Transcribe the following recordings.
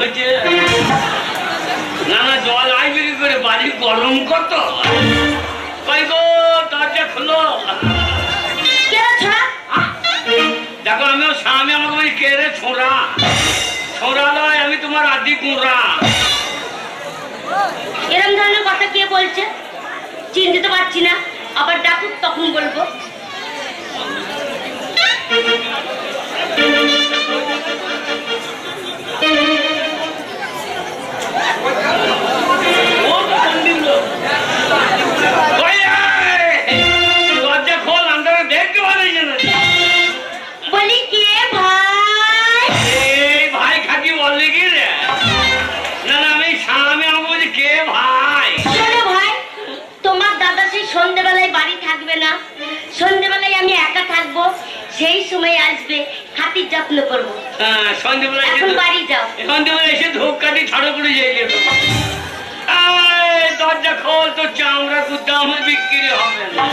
হচ্ছে না না জল আইবে কি করে বাড়ি গরম কত কই গো দরজা খুলো দেখো আমিও স্বামী আমাকে বলি কে রে ছোড়া ছোড়া নয় আমি তোমার আদি কুঁড়া এরকম ধরনের কথা কে বলছে চিনতে তো পারছি না আবার ডাকুক তখন বলবো দরজা খোল আমরা দেখতে পারি না বলি কে ভাই এই ভাই খাকি বললি কি রে না না আমি স্বামী আমাকে বলি কে ভাই শোনো ভাই তোমার দাদা সেই সন্ধ্যেবেলায় বাড়ি থাকবে না সন্ধ্যেবেলায় আমি একা থাকবো সেই সময় আসবে খাতির যত্ন করবো সন্ধ্যেবেলায় এখন বাড়ি যাও সন্ধ্যেবেলায় এসে ধূপ কাটি ছাড়ো করে যাই দরজা খোল তো চামড়া কুদাম বিক্রি হবে না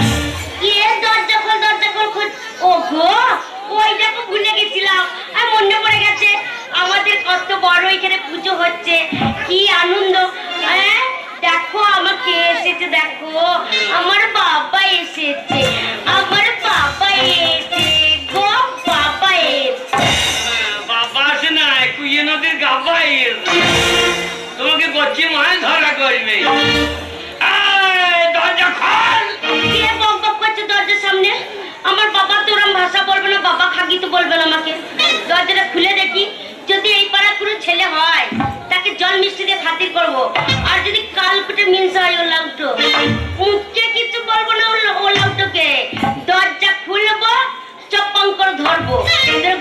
কে দরজা খোল খোঁজ ও গো ওই দেখো ভুলে গেছিলাম আর মনে পড়ে গেছে আমাদের কত বড় এখানে পুজো হচ্ছে কি আনন্দ হ্যাঁ দেখো আমাকে এসেছে দেখো আমার বাবা এসেছে আমার বাবা এসে গো বাবা এসে বাবা আসে না কুইয়ে নদীর গাবা তোমাকে গচ্ছি মাছ ধরা করবে দরজা খোল কে বক বক করছে দরজার সামনে আমার বাবা তো ওরম ভাষা বলবে না বাবা খাগি তো বলবে না আমাকে দরজাটা খুলে দেখি যদি এই পাড়া কোনো ছেলে হয় তাকে জল মিষ্টি দিয়ে খাতির করবো আর যদি কালকুটে মিনসা হয় ও লাউটো উঠে কিছু বলবো না ও লাউটোকে দরজা খুলবো চপ্পং করে ধরবো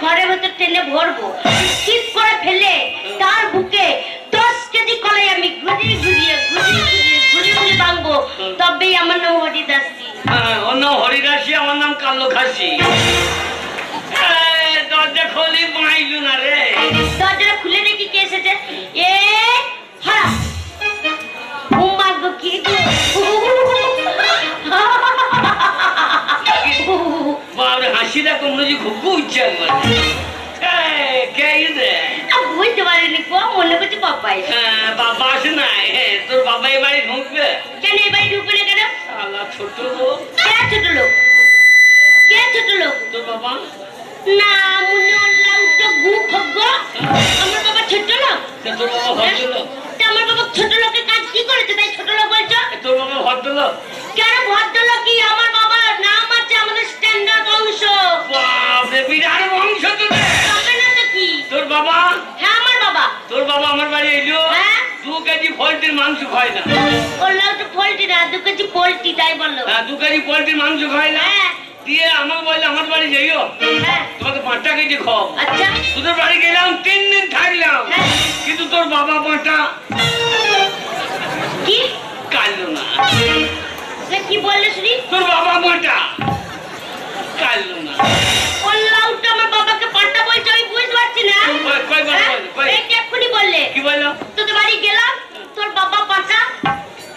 ঘরের ভেতর টেনে ভরবো ঠিক করে ফেলে তার বুকে 10 কেজি কলাই আমি ঘুরিয়ে ভাঙবো তবেই আমার নাম হরিদাসী ওর নাম হরিদাসী আমার নাম কালো খাসি দরজা খোলি বাঁইলু না রে দরজাটা খুলে দেখি কে এসেছে এ হ্যাঁ উম্মা গো কি বাবরে হাসি দেখো মনে হচ্ছে খুব উচ্চ একবার কে রে বুঝতে পারিনি কো মনে করছি বাবাই বাবা আসে না তোর বাবা এই বাড়ি ঢুকবে কেন এই বাড়ি ঢুকবে না কেন শালা ছোট লোক কে ছোট লোক তোর বাবা না মনে হল্লাম তো গু খগ্গ আমার বাবা ছোট লোক তোর বাবা ভদ্রলোক আমার বাবা ছোট লোকের কাজ কি করেছে তাই ছোট লোক বলছো তোর বাবা ভদ্রলোক কেন ভদ্রলোকই আমার বাবার নাম আছে আমাদের স্ট্যান্ডার্ড বংশ বাপরে বিরাট বংশ তোদের তবে না তো কি তোর বাবা হ্যাঁ আমার বাবা তোর বাবা আমার বাড়ি এলো হ্যাঁ 2 কেজি পোল্ট্রির মাংস খায় না বললাম তো পোল্ট্রি না 2 কেজি পোল্ট্রি তাই বললো 2 কেজি পোল্ট্রির মাংস খায় না হ্যাঁ দিয়ে আমাকে বললে আমার বাড়ি যাইও হ্যাঁ তোমাকে 5টা কেজি খাও আচ্ছা তোদের বাড়ি গেলাম 3 দিন থাকলাম কিন্তু তোর বাবা 5টা কি কাটলো না কি বললে শুনি তোর বাবা 5টা কাটলো না বললাম তো আমার বাবাকে 5টা বলছে আমি বুঝতে পারছি না কই এই এক্ষুনি বললে কি বললো তোদের বাড়ি গেলাম তোর বাবা 5টা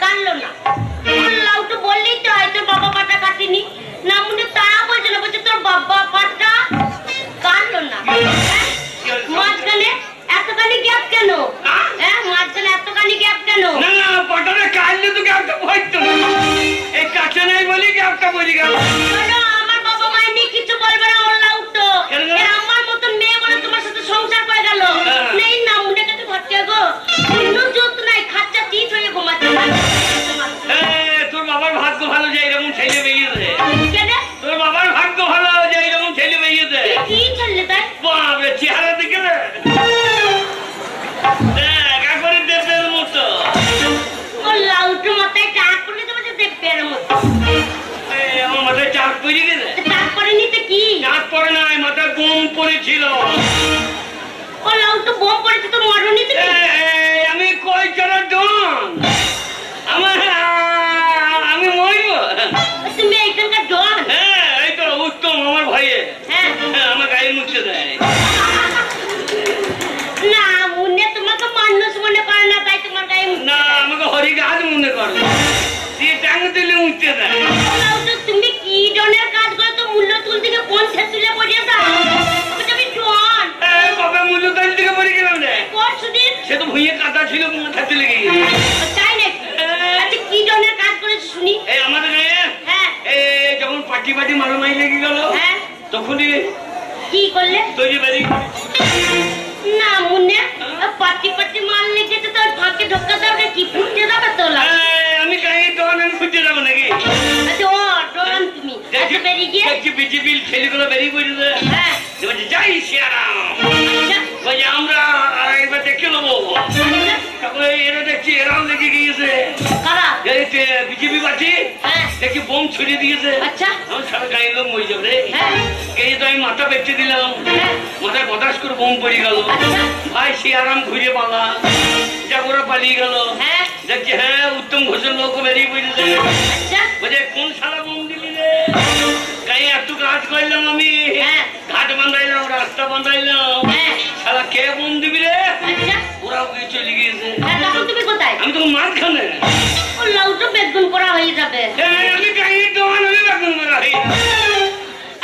কাটলো না বললাম তো বললেই তো হয় তোর বাবা 5টা কাটেনি না মনে তারা বলছে না বলছে তোর বাবা 5টা কাটলো না মাঝখানে এতখানি গ্যাপ কেন হ্যাঁ মাঝখানে এতখানি গ্যাপ কেন না না 5টা কাটলে তো গ্যাপটা পড়তো না এই কাছে নাই বলি গ্যাপটা পড়ে গেল আমার বাবা মায়ের নিয়ে কিছু বলবে না ওল্লা উঠতো আমার মতন মেয়ে বলে তোমার সাথে সংসার করে গেল নেই না মুন্ডে কাছে ভর্তি গো অন্য জোত নাই খাচ্চা চিট হয়ে ঘুমাচ্ছে তোর বাবার ভাগ্য ভালো যে এরকম ছেলে বেরিয়ে দেয় কেন তোর বাবার ভাগ্য ভালো যে এরকম ছেলে বেরিয়ে দেয় কি চললে তাই বাপরে চেহারা দেখে রে দেখা করে দেবের মতো ওল্লা উঠো মাথায় চাক করে দেবো যে দেবের মতো আমার মাথায় চাক পড়ে গেলে চাক করে নিতে কি চাক পড়ে নাই মাথায় গম পড়েছিল ওল্লা উঠো বোম পড়েছে তো মরণি তুমি আমি কই চড়া ডন আমি মরব তুমি এইখানকার ডন হ্যাঁ এই তো উত্তম আমার ভাইয়ে হ্যাঁ আমার গায়ে মুছে দেয় না মুন্নে তোমাকে মানুষ মনে করে না তাই তোমার গায়ে না আমাকে হরি গাছ মনে করো দিয়ে টাঙ্গ তুলে মুছতে দেয় তুমি কি ডনের কাজ করো তো মূল্য তুল থেকে কোন তুলে পড়িয়ে দাও আমি ডন কবে মূল্য তুল থেকে পড়ে গেলাম রে পরশুদিন পাটি মারামারি লেগে গেল, হ্যাঁ তখনই কি করলে? তৈরি বেরিয়ে না মুন্নে, পাটি পাটি মার লেগেছে তো ফাঁকে ঢোকা দাও নাকি? ফুটতে যাবে তো লাগ। আমি গায়ে ডন আমি খুঁজে যাবো নাকি? আচ্ছা ও ডরান তুমি। আচ্ছা বেরিয়ে গিয়ে দেখছি বিজেপি ছেলেগুলো বেরিয়ে পড়েছে। হ্যাঁ বলছে যাই সিয়ারাম, আচ্ছা বলছে আমরা আর একবার দেখে নেবো। তারপরে এরা দেখছি এরাও লেগে গিয়েছে, কারা? বিজেপি পার্টি হ্যাঁ দেখছি বোম ছড়িয়ে দিয়েছে। আচ্ছা আমার সারা গাড়ির লোক মরে যাবে রে। হ্যাঁ এই তো আমি মাথা বেঁচে দিলাম, হ্যাঁ মাথায় বদাস করে বোম পড়ে গেল। আচ্ছা ভাই সিয়ারাম ঘুরে পালা, যা ওরা পালিয়ে গেল। হ্যাঁ দেখছি হ্যাঁ উত্তম ঘোষের লোক বেরিয়ে পড়েছে। আচ্ছা বলছে কোন শালা বোম দিলি রে? গায়ে এত কাজ করলাম আমি, হ্যাঁ ঘাট বান্ধাইলাম, রাস্তা বান্ধাইলাম, হ্যাঁ শালা কে বোম দিবি রে? আচ্ছা ওরাও গিয়ে চলে গিয়েছে। হ্যাঁ তখন তুমি কোথায়? আমি তখন মাঝখানে। ও লাউটা বেগুন করা হয়ে যাবে। আমি গায়ে দোকান আমি বেগুন মারাই।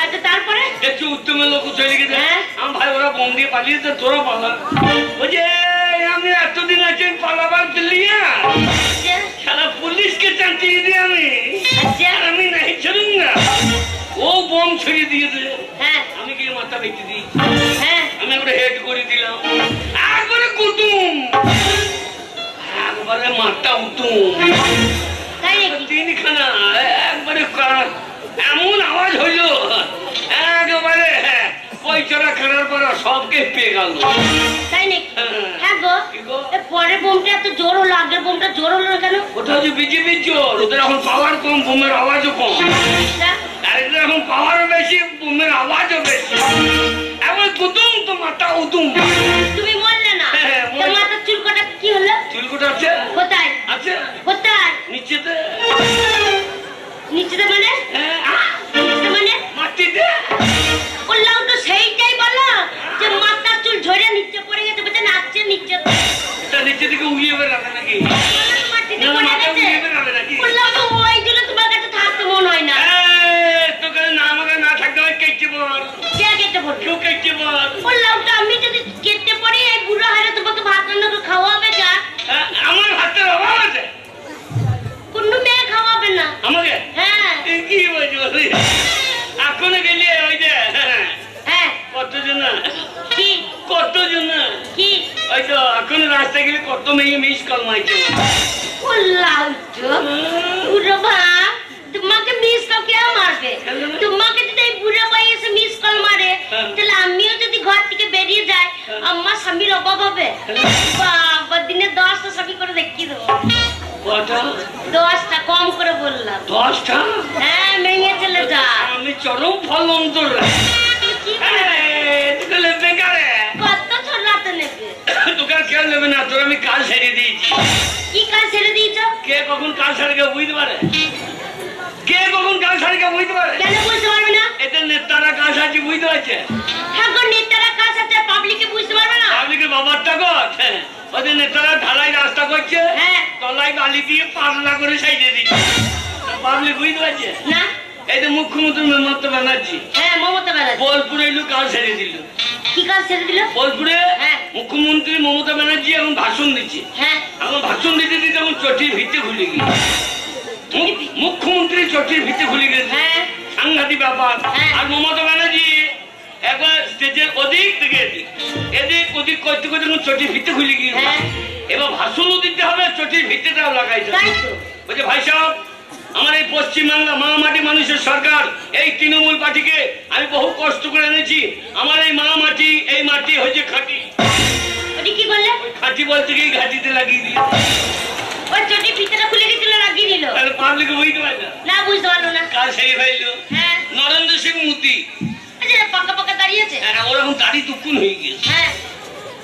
আচ্ছা তারপরে? দেখছি উত্তমের লোক চলে গেছে। হ্যাঁ। আমার ভাই ওরা বোম দিয়ে পালিয়েছে, তোরা পালা। বলছে আমি এতদিন আছি পালাবার দিল্লি, আচ্ছা শালা পুলিশকে চাঁচিয়ে দিই আমি, আচ্ছা আর আমি নাই ছিলাম না। ও বোম ছড়িয়ে দিয়েছে, হ্যাঁ আমি গিয়ে মাথা বেঁচে দিই। হ্যাঁ আমি একবারে হেড করে দিলাম, একবারে কুতুম, একবারে মাথা উতুম, তাই নাকি? তিনখানা একবারে এমন আওয়াজ হইল, একেবারে পয়সাটা খেলার পর সবকে পেয়ে গেল। তাই নাকি? হ্যাঁ গো কি গো? এ পরের বোমটা এত জোর হলো, আগের বোমটা জোর হলো না কেন? ওটা হচ্ছে বিজেপির জোর, ওদের এখন পাওয়ার কম, বোমের আওয়াজও কম। আচ্ছা আর এদের এখন পাওয়ারও বেশি, বোমের আওয়াজও বেশি। এবার কুতুম তো মাথা উতুম। তুমি বললে না হ্যাঁ, তো মাথার চুল কাটা কি হলো? চুলকুটা আছে কোথায় আছে কোথায়? নিচেতে, নিচেতে মানে? নিচেতে মানে? মাটিতে। ও লাউ তো সেইটাই বলো যে মাথার চুল ঝরে নিচে পড়ে গেছে, বলছে নাচছে নিচে। এটা নিচে দিকে উড়িয়ে বেড়াবে নাকি? মাটিতে না, পড়ে মাথা গেছে। উড়িয়ে বেড়াবে নাকি? ও লাউ তো ওই জন্য তোমার কাছে থাকতে মন হয় না। তোকে না আমাকে না থাকতে হয় কেটে বল, কে কেটে পড়বে? কেউ কেটে বল। ও লাউটা আমি যদি কেটে পড়ি এই বুড়ো হারে তোমাকে ভাত রান্না করে খাওয়াবে যা? আমার হাতের অভাব আছে, কোনো মেয়ে খাওয়াবে না। আমাকে হ্যাঁ কি বলছি বলি, এখনো গেলে ওই যে হ্যাঁ কতজন কি কতজন কি? ওই তো এখন রাস্তায় গেলে কত মেয়ে মিস কল মাইছে। ও লাউটো বুড়ো ভাত তোমাকে মিস কল কে মারবে? তোমাকে যদি এই বুড়ো ভাই এসে মিস কল মারে তাহলে আমিও যদি ঘর থেকে বেরিয়ে যাই আমার স্বামীর অভাব হবে? বাবা দিনে 10টা স্বামী করে দেখিয়ে দেবো। কটা? 10টা কম করে বললাম। 10টা? হ্যাঁ মেয়ে চলে যা। আমি চরম ফল অন্তর কি বেকারে কত ছোড়াতে নেবে? তোকে আর কেউ নেবে না, তোর আমি কাজ ছেড়ে দিয়েছি। কি কাজ ছেড়ে দিয়েছ? কে কখন কাজ ছাড়ে কেউ বুঝতে পারে? কে কখন কাজ ছাড়ে কেউ বুঝতে পারে? কেন বুঝতে পারবে না? এতে নেতারা কাজ আছে বুঝতে পারছে, ঠাকুর নেতারা কাজ আছে পাবলিকে বুঝতে পারবে না? পাবলিকের বাবারটা কর। ওদের নেতারা ঢালাই রাস্তা করছে, হ্যাঁ তলায় বালি দিয়ে পাতলা করে সাইডে দিচ্ছে, পাবলিক বুঝতে পারছে না? এই যে মুখ্যমন্ত্রী মমতা ব্যানার্জি হ্যাঁ মমতা ব্যানার্জি বোলপুরে এলো কাজ ছেড়ে দিল। কি কাজ ছেড়ে দিল? বোলপুরে হ্যাঁ। মুখ্যমন্ত্রী মমতা ব্যানার্জি এখন ভাষণ দিচ্ছে, হ্যাঁ এখন ভাষণ দিতে দিতে এখন চটির ভিত্তি খুলে গেল। মুখ্যমন্ত্রী চটির ভিত্তি খুলে গেছে, হ্যাঁ সাংঘাতিক ব্যাপার। হ্যাঁ। আর মমতা ব্যানার্জি একবার স্টেজের ওদিক থেকে এদিক এদিক ওদিক করতে করতে এখন চটির ভিত্তি খুলে গিয়েছে। হ্যাঁ। এবার ভাষণও দিতে হবে, চটির ভিত্তিটাও লাগাইতে হবে। তাই তো। বলছে ভাই সাহেব, আমার এই পশ্চিমবাংলা মাটি মানুষের সরকার, এই তৃণমূল পার্টিকে আমি বহু কষ্ট করে এনেছি। আমার এই মাটি, এই মাটি হয়েছে খাঁটি। ওটি কি করলে? খাঁটি বলতে গিয়ে ঘাটিতে লাগিয়ে দিল। ওই চটি ভিতরে খুলে গেছিল লাগিয়ে দিল। তাহলে পাবলিক বুঝতে পারে না, না বুঝতে পারলো না। কাজ সেরে ফেললো। হ্যাঁ নরেন্দ্র সিং মোদী আচ্ছা পাকা পাকা দাঁড়িয়েছে। ওরকম দাড়ি দুকুন হয়ে গেছে, হ্যাঁ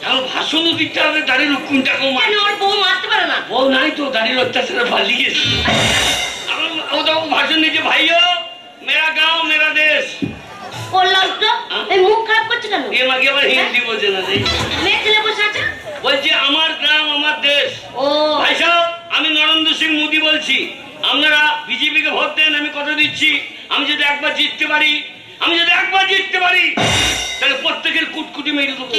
এখন ভাষণও দিতে হবে, দাড়ির উকুনটা কম। কেন ওর বউ মারতে পারো না? বউ নাই তো, দাড়ির অত্যাচারে পালিয়েছে। ও তখন ভাষণ দিচ্ছে, ভাইও মেরা গাঁও মেরা দেশ। করলাম তো এই মুখ খারাপ করছে কেন? এ মাকে আবার হিন্দি বোঝে না, মেয়ে ছেলে বসে আছে বলছে আমার গ্রাম আমার দেশ। ও ভাই সাহেব, আমি নরেন্দ্র সিং মোদী বলছি, আপনারা বিজেপিকে ভোট দেন, আমি কথা দিচ্ছি, আমি যদি একবার জিততে পারি তাহলে প্রত্যেকের কুটকুটি মেরে দেবো।